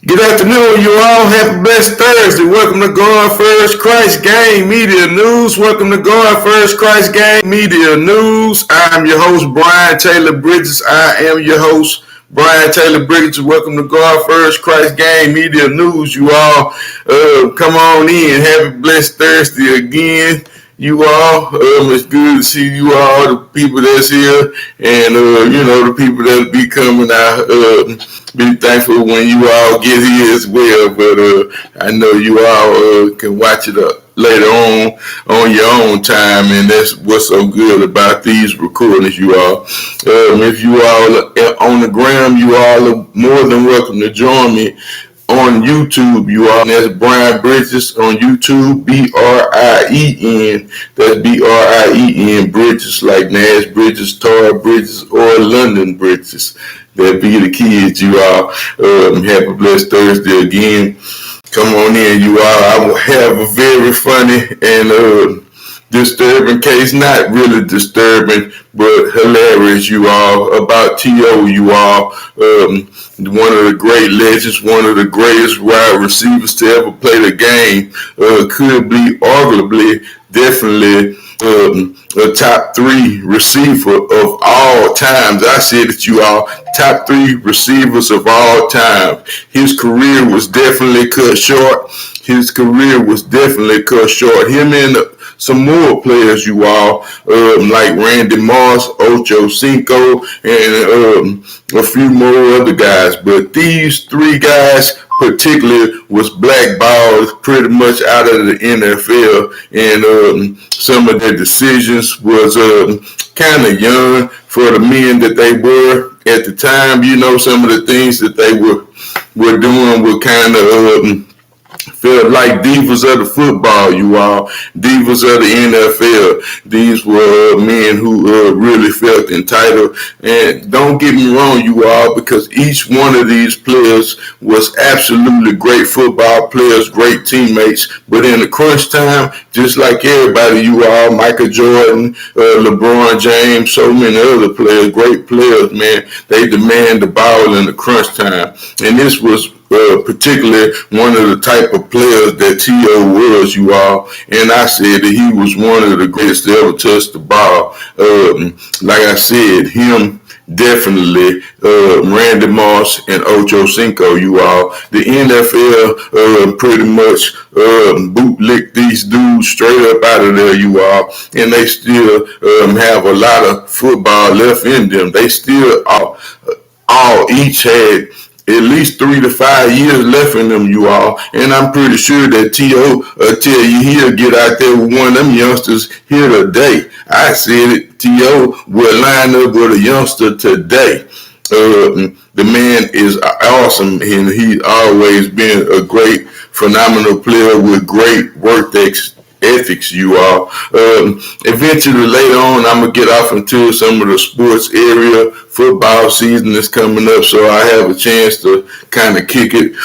Good afternoon, you all. Happy blessed Thursday. Welcome to Going First Christ Gang Media News. Welcome to Going First Christ Gang Media News. I'm your host, Brian Taylor Bridges. Welcome to Going First Christ Gang Media News, you all. Come on in. Happy blessed Thursday again. You all, it's good to see you all, the people that's here, and the people that'll be coming out. Be thankful when you all get here as well. But I know you all can watch it later on your own time, and that's what's so good about these recordings, you all. If you all are on the gram, you all are more than welcome to join me. On YouTube, you all. That's Brian Bridges on YouTube, B-R-I-E-N. That's B-R-I-E-N Bridges, like Nash Bridges, Tar Bridges, or London Bridges. That be the kids, you all. Happy blessed Thursday again. Come on in, you all. I will have a very funny and disturbing case, not really disturbing, but hilarious, you all, about T.O, you all. One of the great legends, one of the greatest wide receivers to ever play the game, could be arguably, definitely, a top three receiver of all times. I said it, you all, top three receivers of all time. His career was definitely cut short. Him and some more players, you all, like Randy Moss, Ocho Cinco, and a few more other guys. But these three guys particularly was blackballed pretty much out of the NFL, and some of their decisions was kind of young for the men that they were at the time. You know, some of the things that they were doing were kind of felt like divas of the football, you all, divas of the NFL. These were men who really felt entitled. And don't get me wrong, you all, because each one of these players was absolutely great football players, great teammates. But in the crunch time, just like everybody, you all, Michael Jordan, LeBron James, so many other players, great players, man, they demand the ball in the crunch time. And this was particularly one of the type of players that T.O. was, you all, and I said that he was one of the greatest to ever touch the ball. Like I said, him definitely, Randy Moss and Ocho Cinco, you all. The NFL pretty much bootlicked these dudes straight up out of there, you all, and they still have a lot of football left in them. They still all each had at least 3 to 5 years left in them, you all. And I'm pretty sure that T.O. Tell you he'll get out there with one of them youngsters here today. I said it, T.O. will line up with a youngster today. The man is awesome, and he's always been a great, phenomenal player with great work ethics, you all. Eventually, later on, I'm going to get off into some of the sports area. Football season is coming up, so I have a chance to kind of kick it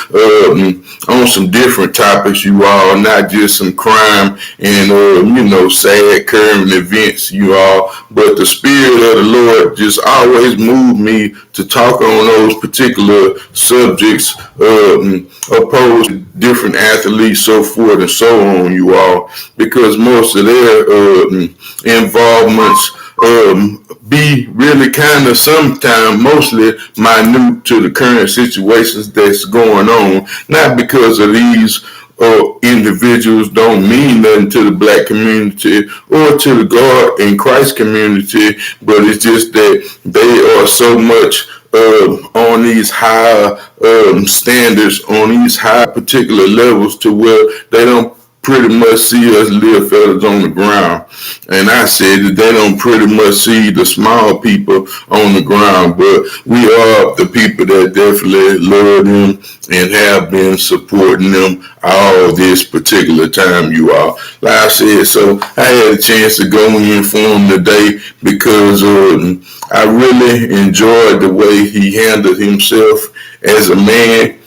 on some different topics, you all, not just some crime and, sad current events, you all. But the Spirit of the Lord just always moved me to talk on those particular subjects, opposed to different athletes, so forth and so on, you all, because most of their involvements be really kind of sometimes mostly minute to the current situations that's going on, not because of these individuals don't mean nothing to the black community or to the God in Christ community, but it's just that they are so much on these high standards, on these high particular levels to where they don't pretty much see us little fellas on the ground. And I said that they don't pretty much see the small people on the ground, but we are the people that definitely love them and have been supporting them all this particular time, you all. Like I said, so I had a chance to go in for him today because I really enjoyed the way he handled himself as a man,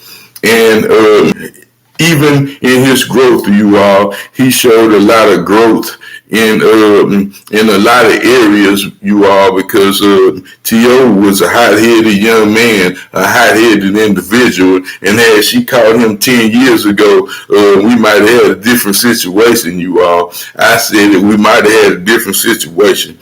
and even in his growth, you all, he showed a lot of growth in a lot of areas, you all, because T.O. was a hot-headed young man, a hot-headed individual, and had she caught him 10 years ago, we might have had a different situation, you all. I said that we might have had a different situation.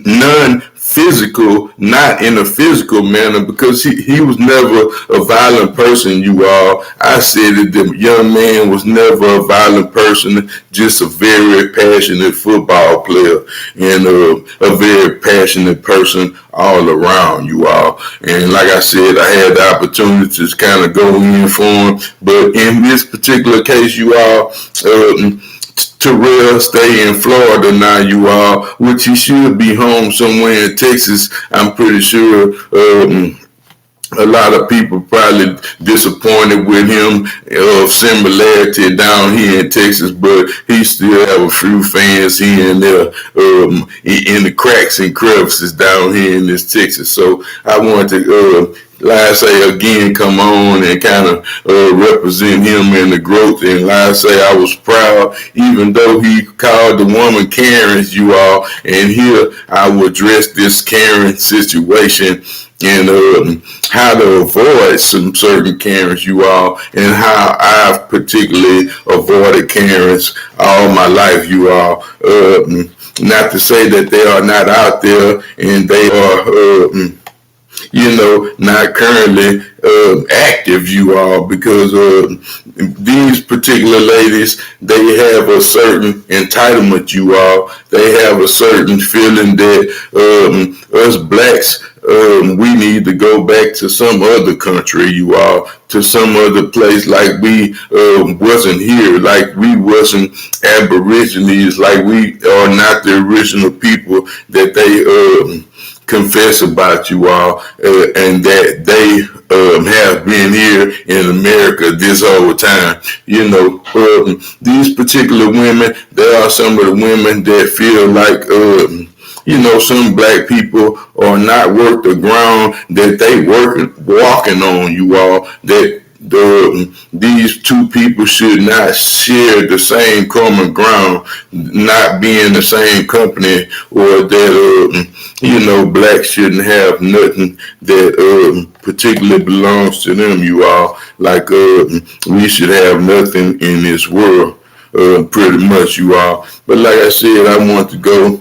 None physical, not in a physical manner, because he was never a violent person, you all. I said that the young man was never a violent person, just a very passionate football player and a very passionate person all around, you all. And like I said, I had the opportunity to kind of go in for him, but in this particular case, you all, Terrell stay in Florida now, you all, which he should be home somewhere in Texas. I'm pretty sure a lot of people probably disappointed with him of similarity down here in Texas, but he still have a few fans here and there in the cracks and crevices down here in this Texas. So I wanted to like I say again, come on and kind of represent him in the growth. And like I say, I was proud, even though he called the woman Karen's, you all. And here I will address this Karen situation and how to avoid some certain Karens, you all, and how I've particularly avoided Karens all my life, you all. Not to say that they are not out there and they are not currently active, you all, because these particular ladies, they have a certain entitlement, you all. They have a certain feeling that us blacks, we need to go back to some other country, you all, to some other place, like we wasn't here, like we wasn't aborigines, like we are not the original people that they confess about, you all, and that they have been here in America this whole time. These particular women, there are some of the women that feel like some black people are not worth the ground that they walking on, you all, that these two people should not share the same common ground, not be in the same company, or that blacks shouldn't have nothing that particularly belongs to them, you all. Like we should have nothing in this world, pretty much, you all. But like I said, I want to go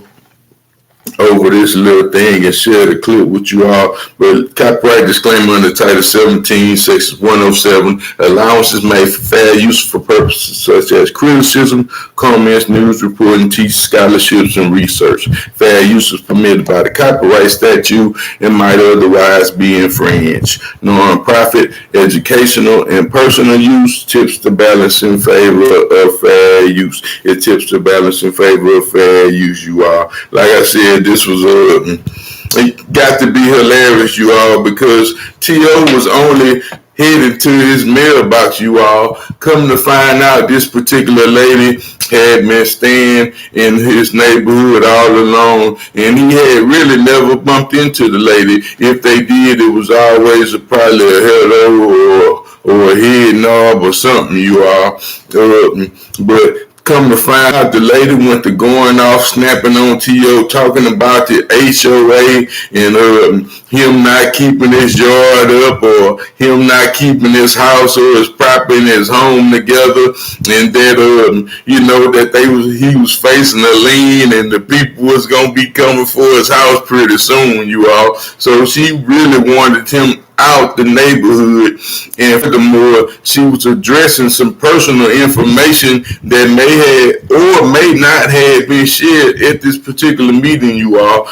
over this little thing and share the clip with you all. But copyright disclaimer under Title 17, Section 107, allowances made for fair use for purposes such as criticism, comments, news reporting, teaching, scholarships, and research. Fair use is permitted by the copyright statute and might otherwise be infringed. Non-profit, educational, and personal use tips to balance in favor of fair use. It tips to balance in favor of fair use, you all. Like I said, this was it got to be hilarious, you all, because T.O. was only headed to his mailbox, you all. Come to find out, this particular lady had been staying in his neighborhood all along, and he had really never bumped into the lady. If they did, it was always probably a hello or a head nod or something, you all. But come to find out, the lady went to going off, snapping on T.O., talking about the HOA and him not keeping his yard up, or him not keeping his house or his property and his home together, and that that he was facing a lien and the people was gonna be coming for his house pretty soon, you all. So she really wanted him out the neighborhood, and furthermore, she was addressing some personal information that may have or may not have been shared at this particular meeting, you all.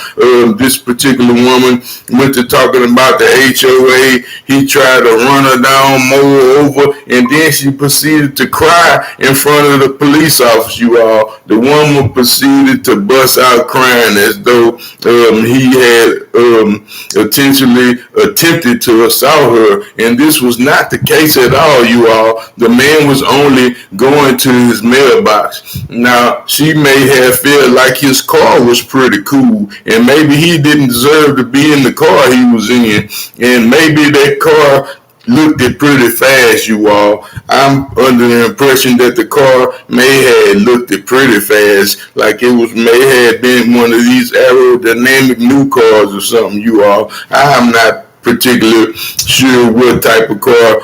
This particular woman went to talking about the HOA. He tried to run her down, mow her over, and then she proceeded to cry in front of the police officer, you all. The woman proceeded to bust out crying as though he had intentionally attempted to assault her, and this was not the case at all, you all. The man was only going to his mailbox. Now, she may have felt like his car was pretty cool, and maybe he didn't deserve to be in the car he was in, and maybe that car looked it pretty fast, you all. I'm under the impression that the car may have looked it pretty fast, like it was may have been one of these aerodynamic new cars or something, you all. I'm not particularly sure what type of car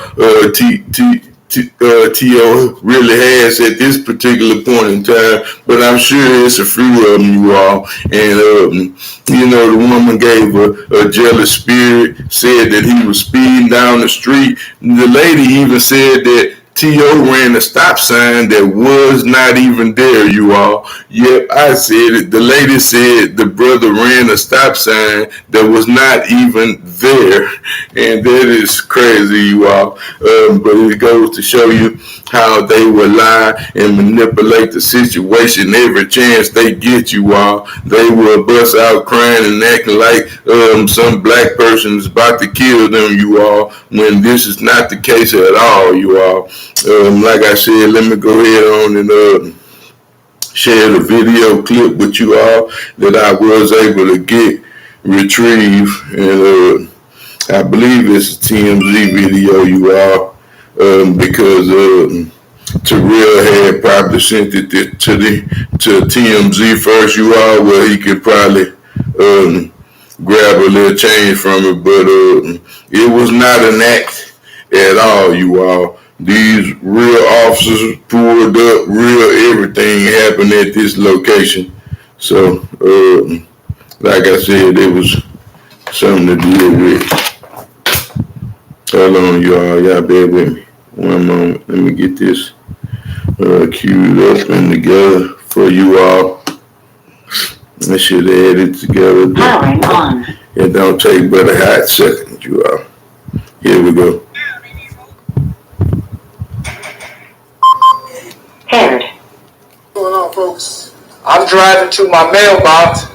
T.O. really has at this particular point in time, but I'm sure it's a few of them, you all. And the woman gave a jealous spirit, said that he was speeding down the street. The lady even said that T.O. ran a stop sign that was not even there, you all. Yep, I said it. The lady said the brother ran a stop sign that was not even there. And that is crazy, you all. But it goes to show you how they will lie and manipulate the situation every chance they get, you all. They will bust out crying and acting like some black person is about to kill them, you all, when this is not the case at all, you all. Like I said, let me go ahead on and share the video clip with you all that I was able to retrieve, and I believe it's a TMZ video, you all, because Terrell had probably sent it to TMZ first, you all, where he could probably grab a little change from it, but it was not an act at all, you all. These real officers pulled up, real everything happened at this location. So, like I said, it was something to deal with. Hold on, y'all bear with me. One moment, let me get this queued up and together for you all. I should have had it together. Powering on. It don't take but a hot second, you all. Here we go. Paired. What's going on, folks? I'm driving to my mailbox.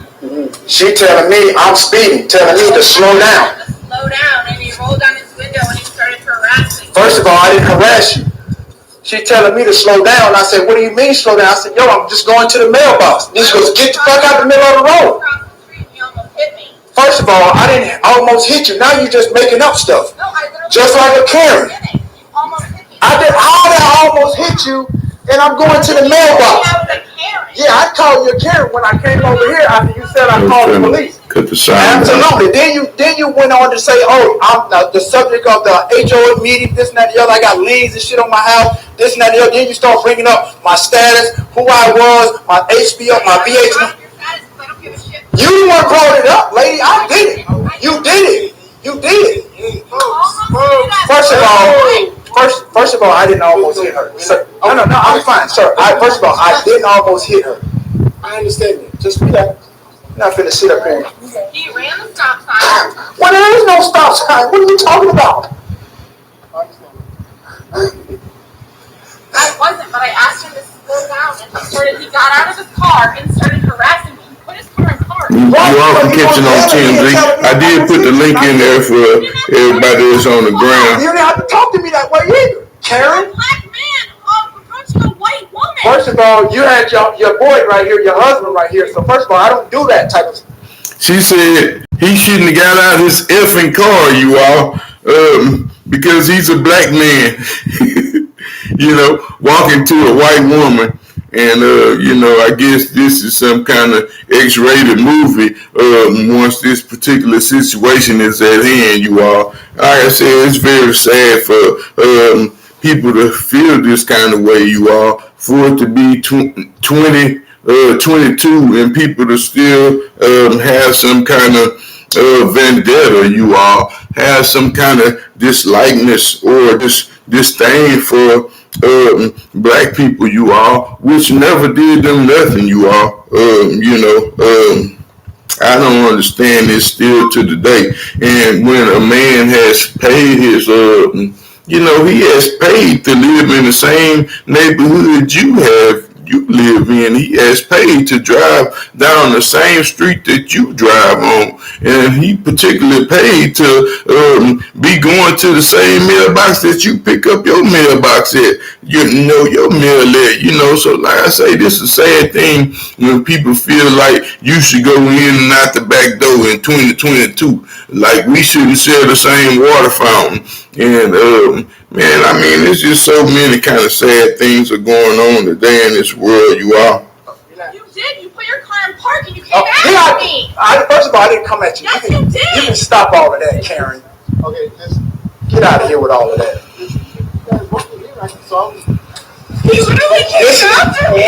She telling me I'm speeding, telling me to slow down. Slow down, and he rolled down his window and he started harassing. First of all, I didn't harass you. She telling me to slow down. I said, what do you mean slow down? I said, yo, I'm just going to the mailbox. Then she goes, get the fuck out the middle of the road. First of all, I didn't almost hit you. Now you're just making up stuff. No, just like a Karen. How did I almost hit you? And I'm going to the mailbox. Yeah, I called you a Karen when I came over here after you said I called the police. Absolutely. Then you went on to say, oh, I'm the subject of the HOA meeting, this and that and the other. I got liens and shit on my house, this and that and the other. Then you start bringing up my status, who I was, my HBO, my VH. You the one brought it up, lady. I did it. You did it. You did it. First of all, I didn't almost hit her. Sir, no, I'm fine, sir. First of all, I didn't almost hit her. I understand that. Just relax. I'm not finna sit up here. He ran the stop sign. Well, there is no stop sign. What are you talking about? I wasn't, but I asked him to slow down, and he got out of his car and started harassing me. He put his car in park. You all can catch it on TMZ. I did put the link in there for everybody that's on the ground. You didn't have to talk to me that way either, Karen. A black man approaching a white woman. First of all, you had your boy right here, your husband right here. So first of all, I don't do that type of. She said he shouldn't have got out of his effing car, you all, because he's a black man, walking to a white woman. And, I guess this is some kind of X-rated movie once this particular situation is at hand, you all. Like I said, it's very sad for people to feel this kind of way, you all, for it to be 22 and people to still have some kind of vendetta, you all, have some kind of dislikeness or disdain for black people, you all, which never did them nothing, you all. I don't understand this still to today. And when a man has paid his, he has paid to live in the same neighborhood you live in. He has paid to drive down the same street that you drive on. and he particularly paid to be going to the same mailbox that you pick up your mailbox at. You know, your mail at. You know, so like I say, this is a sad thing when people feel like you should go in and out the back door in 2022. Like we shouldn't share the same water fountain. And man, I mean, it's just so many kind of sad things are going on today in this world. You are. You did. You put your car in park and you came at me. First of all, I didn't come at you. Yes, you did. You can stop all of that, Karen. Okay, just get out of here with all of that. You really came after me.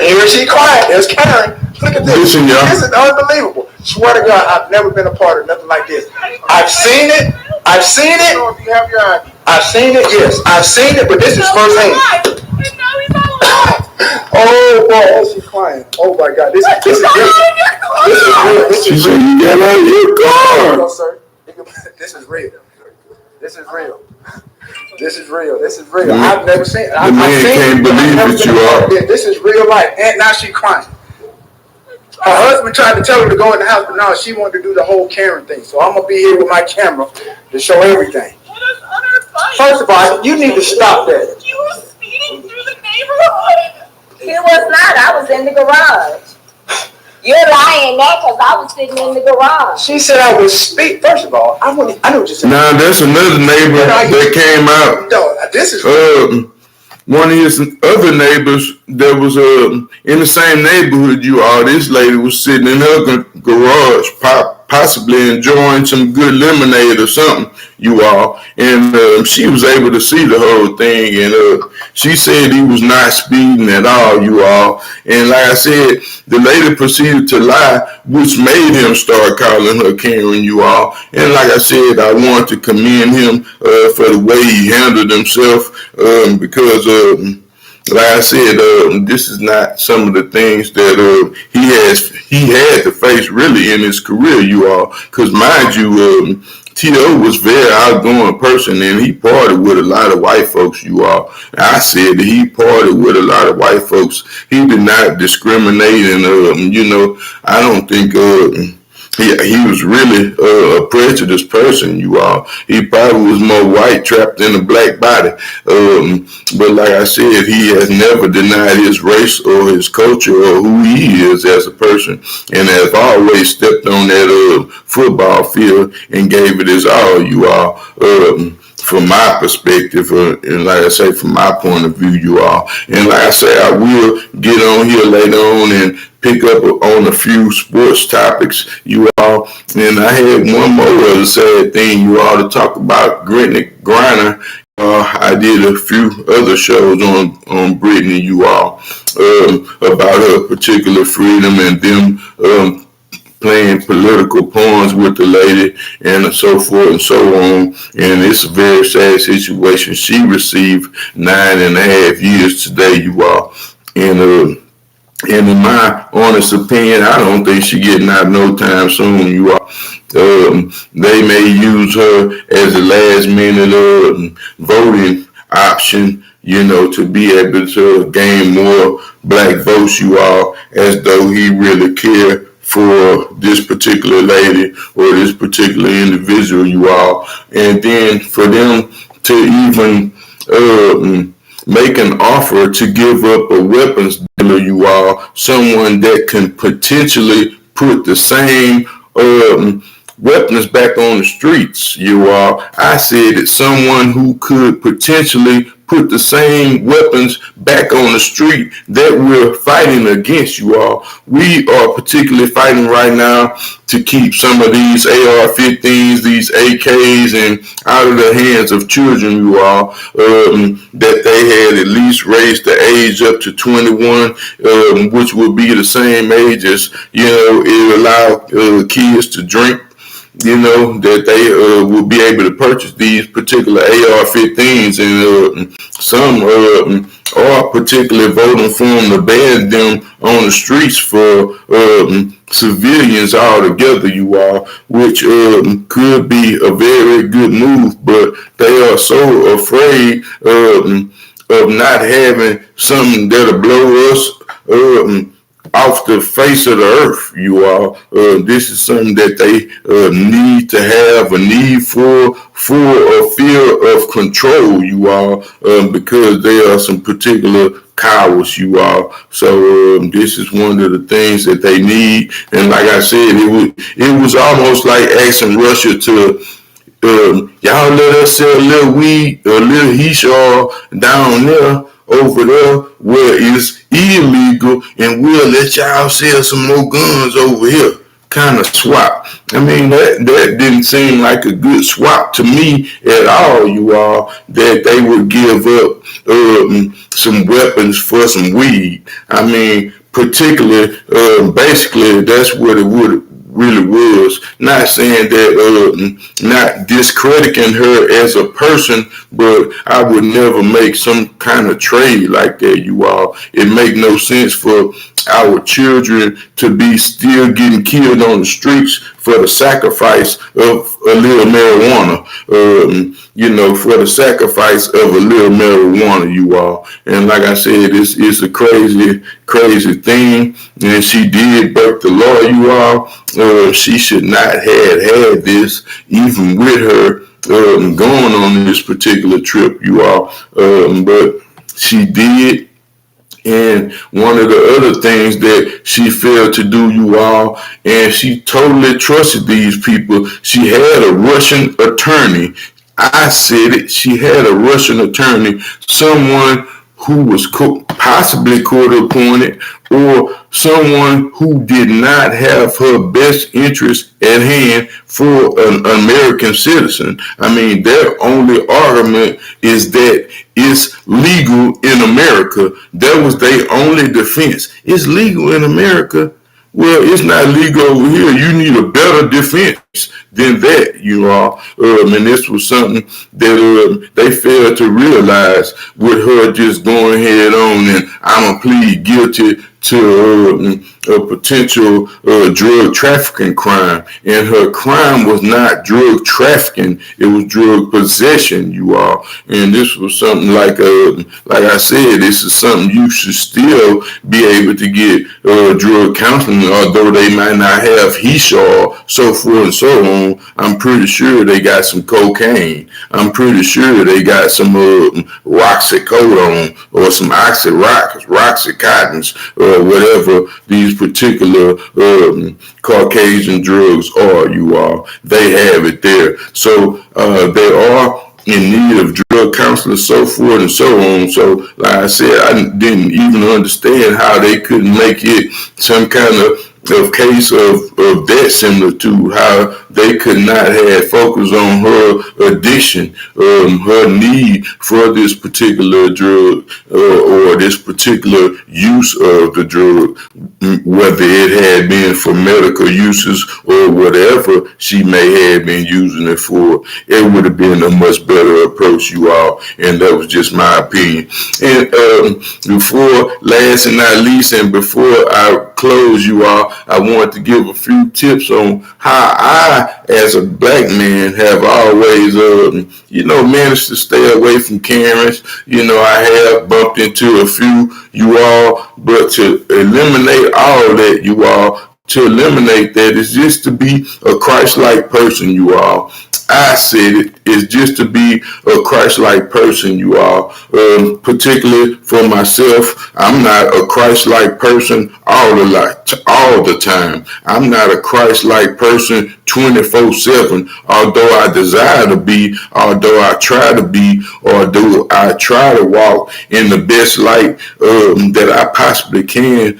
Here she crying. There's Karen. Look at this. Listen, y'all. This is unbelievable. Swear to God, I've never been a part of nothing like this. I've seen it. I've seen it. If you have your ID. I've seen it. Yes, I've seen it. But this is firsthand. Oh boy, she's crying. Oh my God, this is real. She said you got out of your car. No, sir. This is real. This is real. This is real. This is real. I've never seen it. The man can't believe that you are. This is real life. And now she's crying. Her husband tried to tell her to go in the house, but now she wanted to do the whole Karen thing. So I'm going to be here with my camera to show everything. First of all, you need to stop that. You were speeding through the neighborhood. He was not. I was in the garage. You're lying there because I was sitting in the garage. She said I was speeding. First of all, I know what you're saying. Now, that's another neighbor that came out. No, this is... one of his other neighbors that was in the same neighborhood you are, this lady was sitting in her garage, possibly enjoying some good lemonade or something, you all, and she was able to see the whole thing, and she said he was not speeding at all, you all, and like I said, the lady proceeded to lie, which made him start calling her Karen, you all, and like I said, I want to commend him for the way he handled himself, because like I said, this is not some of the things that he had to face really in his career, you all. Because mind you, T.O. was a very outgoing person, and he partied with a lot of white folks, you all. I said that he partied with a lot of white folks. He did not discriminate, and you know, I don't think he was really a prejudiced person, you all. He probably was more white trapped in a black body. But like I said, he has never denied his race or his culture or who he is as a person, and has always stepped on that football field and gave it his all, you all. From my perspective, and like I say, from my point of view, you all. And like I say, I will get on here later on and pick up on a few sports topics, you all. And I had one more other sad thing, you all, to talk about Brittany Griner. I did a few other shows on Brittany, you all, about her particular freedom and them playing political pawns with the lady and so forth and so on. And it's a very sad situation. She received 9.5 years today, you all. And in my honest opinion, I don't think she's getting out no time soon, you all. They may use her as a last minute voting option, you know, to be able to gain more black votes, you all, as though he really cared for this particular lady or this particular individual, you all. And then for them to even make an offer to give up a weapons dealer, you all, someone that can potentially put the same weapons back on the streets, you all. I said that someone who could potentially put the same weapons back on the street that we're fighting against, you all. We are particularly fighting right now to keep some of these AR-15s, these AKs, and out of the hands of children, you all, that they had at least raised the age up to 21, which would be the same age as, you know, it allowed kids to drink, you know, that they will be able to purchase these particular AR-15s, and some are particularly voting for them to ban them on the streets for civilians altogether, you all, which could be a very good move, but they are so afraid of not having something that'll blow us off the face of the earth, you all. This is something that they need to have a need for a fear of control, you all, because there are some particular cowards, you all. So this is one of the things that they need. And like I said, it was almost like asking Russia to y'all let us sell a little weed, a little hishaw down there, over there where it's illegal, and we'll let y'all sell some more guns over here. Kind of swap. I mean, that didn't seem like a good swap to me at all, you all, that they would give up some weapons for some weed. I mean, particularly, basically, that's what it would really was. Not saying that, not discrediting her as a person, but I would never make some kind of trade like that, you all. It make no sense for our children to be still getting killed on the streets for the sacrifice of a little marijuana, for the sacrifice of a little marijuana, you all. And like I said, it's a crazy, crazy thing. And she did break the law, you all. She should not have had this, even with her going on this particular trip, you all. But she did. And one of the other things that she failed to do, you all, and she totally trusted these people. She had a Russian attorney. I said it. She had a Russian attorney, someone who was possibly court appointed, or someone who did not have her best interest at hand for an American citizen. I mean, their only argument is that it's legal in America. That was their only defense. It's legal in America. Well, it's not legal over here. You need a better defense than that, you all. And this was something that they failed to realize with her just going head on and I'm going to plead guilty to a potential drug trafficking crime. And her crime was not drug trafficking. It was drug possession, you all. And this was something like I said, this is something you should still be able to get drug counseling, although they might not have hishaw, so forth and so on. I'm pretty sure they got some cocaine. I'm pretty sure they got some roxycodone or some oxycontins, or whatever these particular Caucasian drugs are, you all. They have it there. So they are in need of drug counseling, so forth and so on. So like I said, I didn't even understand how they couldn't make it some kind of case of that similar to how they could not have focused on her addiction, her need for this particular drug or this particular use of the drug, whether it had been for medical uses or whatever she may have been using it for. It would have been a much better approach, you all, and that was just my opinion. And before last and not least, and before I close, you all, I wanted to give a few tips on how I, as a black man, have always, managed to stay away from Karens. I have bumped into a few, you all, but to eliminate all that, you all, to eliminate that is just to be a Christ-like person, you all. I said it is just to be a Christ-like person, you all. Particularly for myself, I'm not a Christ-like person all the time. I'm not a Christ-like person 24/7. Although I desire to be, although I try to be, although I try to walk in the best light that I possibly can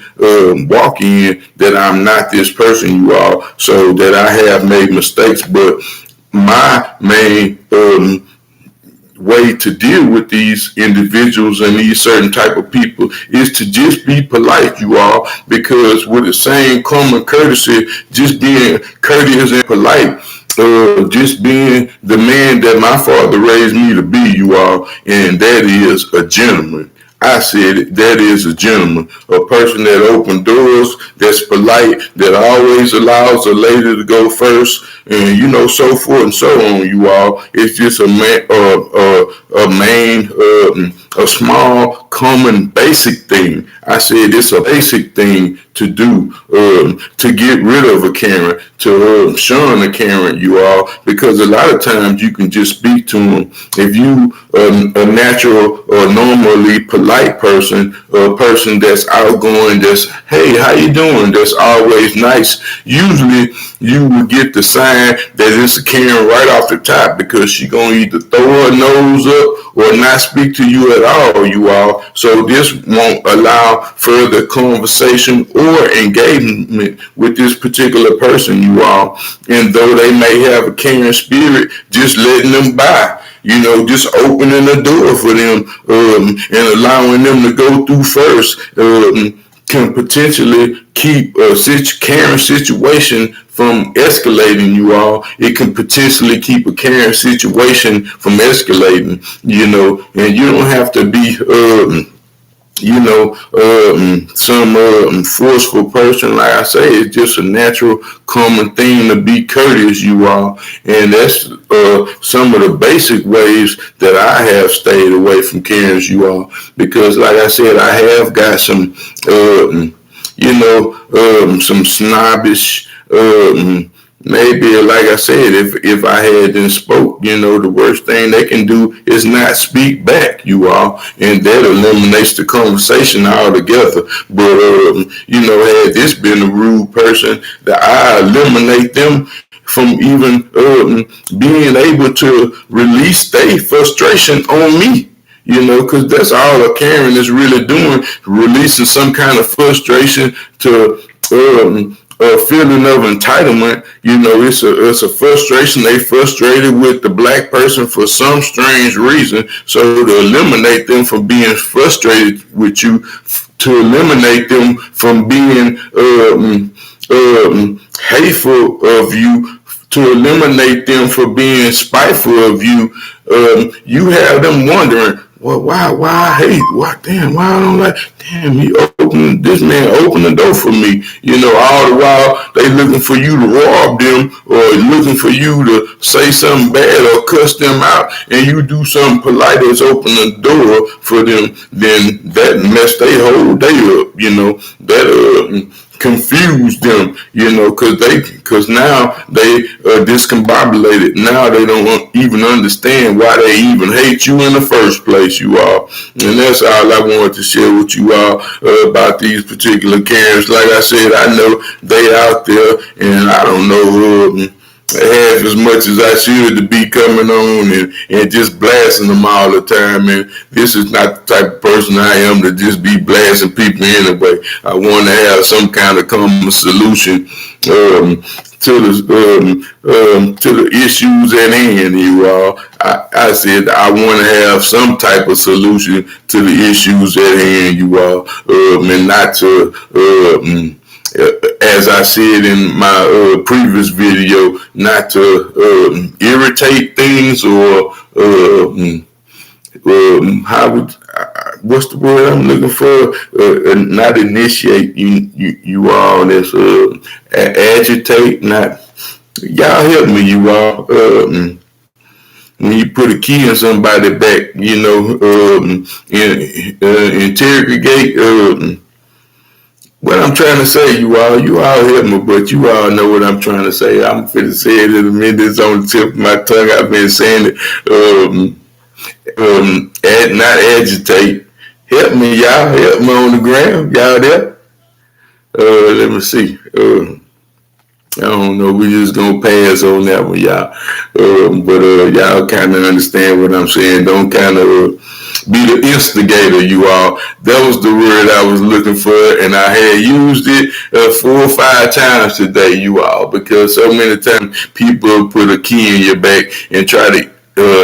walk in, that I'm not this person, you all. So that I have made mistakes, but my main way to deal with these individuals and these certain type of people is to just be polite, you all, because with the same common courtesy, just being courteous and polite, just being the man that my father raised me to be, you all, and that is a gentleman. I said it, that is a gentleman, a person that opens doors, that's polite, that always allows a lady to go first, and so forth and so on, you all. It's just a small, common basic thing. I said it's a basic thing to do to get rid of a Karen, to shun a Karen, you all, because a lot of times you can just speak to them. If you a natural or normally polite person, or a person that's outgoing, that's, hey, how you doing, that's always nice, usually you will get the sign that it's a Karen right off the top, because she gonna either throw her nose up or not speak to you at all, you all. So this won't allow further conversation or engagement with this particular person, you all. And though they may have a Karen spirit, just letting them by, just opening the door for them and allowing them to go through first can potentially keep a Karen situation from escalating, you all. It can potentially keep a Karen situation from escalating, and you don't have to be some forceful person. Like I say, it's just a natural, common thing to be courteous, you all. And that's some of the basic ways that I have stayed away from Karens, you all. Because, like I said, I have got some, some snobbish, maybe, like I said, if I hadn't spoke, the worst thing they can do is not speak back, you all, and that eliminates the conversation altogether. But had this been a rude person, that I eliminate them from even being able to release their frustration on me. Because that's all a Karen is really doing, releasing some kind of frustration to a feeling of entitlement. It's a frustration. They frustrated with the black person for some strange reason. So to eliminate them from being frustrated with you, to eliminate them from being hateful of you, to eliminate them from being spiteful of you, you have them wondering, well, why hate? Why I don't like? Damn, this man opened the door for me. All the while they looking for you to rob them, or looking for you to say something bad or cuss them out, and you do something polite as open the door for them. Then that messed their whole day up. That confuse them, because now they are discombobulated. Now they don't even understand why they even hate you in the first place, you all. And that's all I wanted to share with you all about these particular Karens. Like I said, I know they out there, and I don't know half as much as I should to be coming on and just blasting them all the time. And this is not the type of person I am to just be blasting people anyway. I want to have some kind of common solution to the issues at hand, you all. I said I want to have some type of solution to the issues at hand, you all, and not to as I said in my previous video, not to irritate things or what's the word I'm looking for? Not initiate you all. That's agitate. Not y'all help me, you all. When you put a key in somebody's back, interrogate. What I'm trying to say, you all help me, but you all know what I'm trying to say. I'm finna say it in a minute. It's on the tip of my tongue. I've been saying it. Not agitate. Help me, y'all. Help me on the ground. Y'all there? Let me see. I don't know. We just gonna pass on that one, y'all. But y'all kind of understand what I'm saying. Don't kind of be the instigator, you all. That was the word I was looking for, and I had used it 4 or 5 times today, you all, because so many times people put a key in your back and try to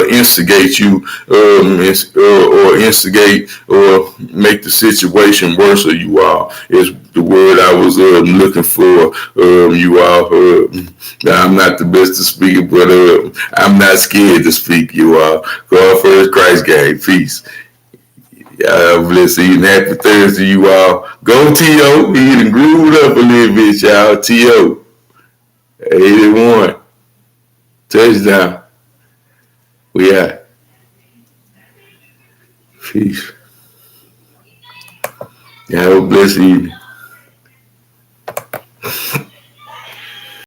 instigate you, or instigate or make the situation worse, or you all is the word I was looking for. You all, I'm not the best to speak, but I'm not scared to speak, you all. God first, Christ gang, peace. Bless you, and happy Thursday, you all. Go T.O. He done grooved up a little bit, y'all. T.O. 81 touchdown. We out. Peace. Yeah, have a blessed evening.